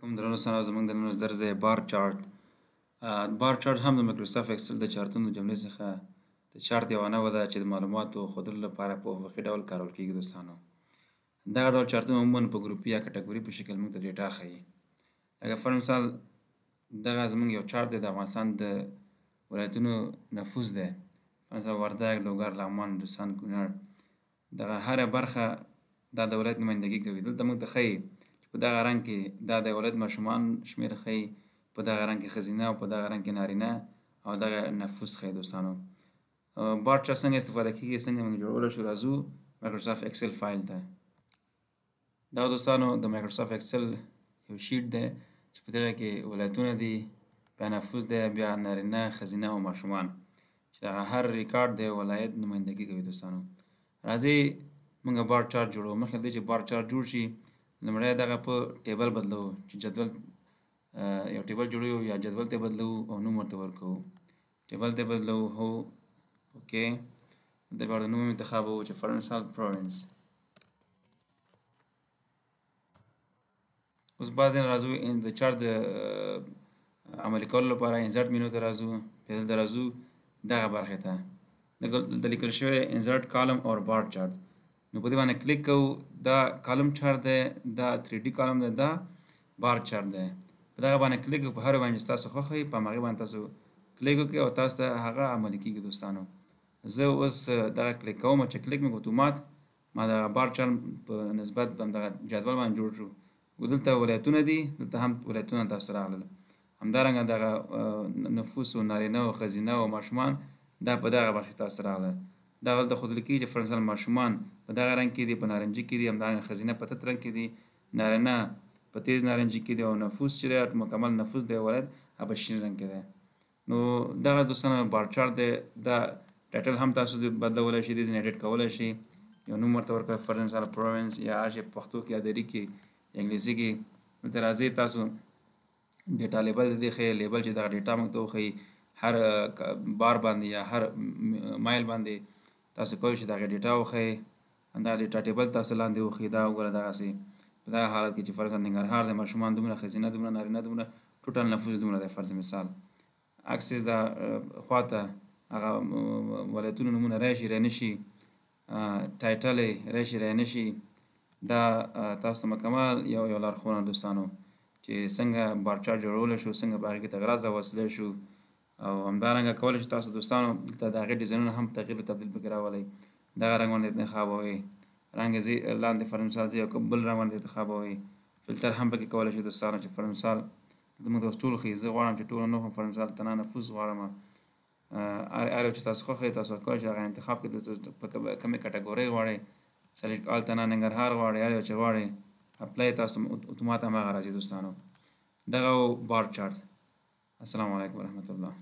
علیکم درنو سره زموږ د نن درس دی بار چارت. بار چارت هم د مایکروسافټ اکسل د چارتونو د جملې څخه د چارت یوه نوعه ده چې د معلوماتو ښودلو لپاره په افقي ډول کارول کیږي دوستانو. دغه ډول چارتونه عموما په ګروپي یا کټګوري په شکل موږ ته ډیټا ښیي. لکه فر مثال دغه زموږ یو چارت دی د افغانستان د ولایتونو نفوس دی. مثلا وردګ، لوګر، لغمان، روسان، کونړ. دغه هره برخه دا د ولایت نمایندګي کوي. دلته موږ ته ښیي په دغه رنګ کې دا د ولایت ماشومان شمېر ښیي، په دغه رنګ کې ښځینه او په دغه رنګ کې نارینه او دغه نفوس ښیي دوستانو. بار چارت څنګه استفاده کیږي، څنګه موږ جوړولی شو، راځو مایکروسافټ اکسل فایل ته. دا دوستانو د مایکروسافټ اکسل یو شیټ دی چې په دغه کې ولایتونه دي، بیا نفوس دی، بیا نارینه، ښځینه او ماشومان چې دغه هر ریکارډ د ولایت نمایندګي کوي دوستانو. راځئ موږ بار چارت جوړوو. مخکې له دې چې بار چارت جوړ شي لومړی دغه په ټیبل بدلوو چې جدول یو ټیبل جوړوو یا جدول ته بدلوو او نوم ورته ورکوو. ټیبل ته بدلوو، هو اوکې. د بیا نوم انتخابوو چې فر مثال پروینس. اوس بعد راځو د چارت د عملي کولو لپاره انسرټ مینو ته راځو. بیا دلته راځو دغه برخې ته دلته لیکل شوی انسرټ کالم اور بار چارت. نو په دې باندې کلیک کوو. دا کالم چارت دی، دا 3D کالم دی، دا بار چارت دی. په دغه باندې کلیک کوو. په هر باندې چې تاسو خوښوي په همغې باندې تاسو کلیک وکړئ او تاسو ته هغه عملي کېږي دوستانو. زه اوس دغه کلیک کوم چې کلیک مې اتومات ما دغه بار چارت په نسبت همدغه جدول باندې جوړ شو. دلته ولایتونه دي، دلته هم ولایتونه تاسو راغلل. همدارنګه دغه نفوس و نارینه او ښځینه او ماشومان دا په دغه برخې تاسو راغله. دغه دلته ښودل کېږي چې فر مثال ماشومان په دغه رنګ کې دي، په نارنجي کې دي، همدارنګه ښځینه په تت رنګ کې دي، نارینه په تیز نارنجي کې دي او نفوس چې دی مکمل نفوس دی ولایت هغه په شین رنګ کې دی. نو دغه دوستانو بار چارت دی. دا ټایټل هم تاسو بدلولی شئ، دې ځینې ایډیټ کولی شئ، یو نوم ورته ورکړئ فر مثال پروینس یا هر شی په پښتو کې یا دري کې یا انګلیسي کې. دلته راځئ تاسو ډیټا لیبل د دې ښیي، لیبل چې دغه ډیټا موږ ته وښیي هر بار باندې یا هر مایل باندې تاسو کولی شئ دغه ډیټا وښیي. دا ډیټا ټیبل تاسو لاندې وښیي. دا وګوره دغسې په دغه حالت کې چې فرض ننګرهار د ماشومان دومره، ښځینه دومره، نارینه دومره، ټوټل نفوس دومره دی فرض مثال. اکسس دا خواته هغه ولایتونو نومونه راشي رانه شي، ټایټل یې راشي رانه شي. دا تاسو ته مکمل یو لارښوونه دوستانو چې څنګه بار چارت جوړولی شو، څنګه په هغې کې تغیرات راوستلی شو. او همدارنګه کولی شئ تاسو دوستانو دلته د هغې ډیزاینونه هم تغییر و تبدیل پکې راولئ. دغه رنګ باندې انتخابوئ، رنګ لاندې فر مثال زه یو بل رنګ باندې انتخابوئ. فلټر هم پکې کولی شئ دوستانو چې فر مثال دلته موږ ته اوس ټول ښیي. زه غواړم چې ټول نه وښیم، فر مثال تنه نفوس غواړم. هر یو چې تاسو خوښوي تاسو کولی شئ هغه انتخاب کړئ. په کومې کټګورۍ غواړئ، سلیکټ آل تنه ننګرهار غواړئ، هر یو چې غواړئ اپلای تاسو اتومات هماغه راځي دوستانو. دغه بار چارت. السلام علیکم ورحمة الله.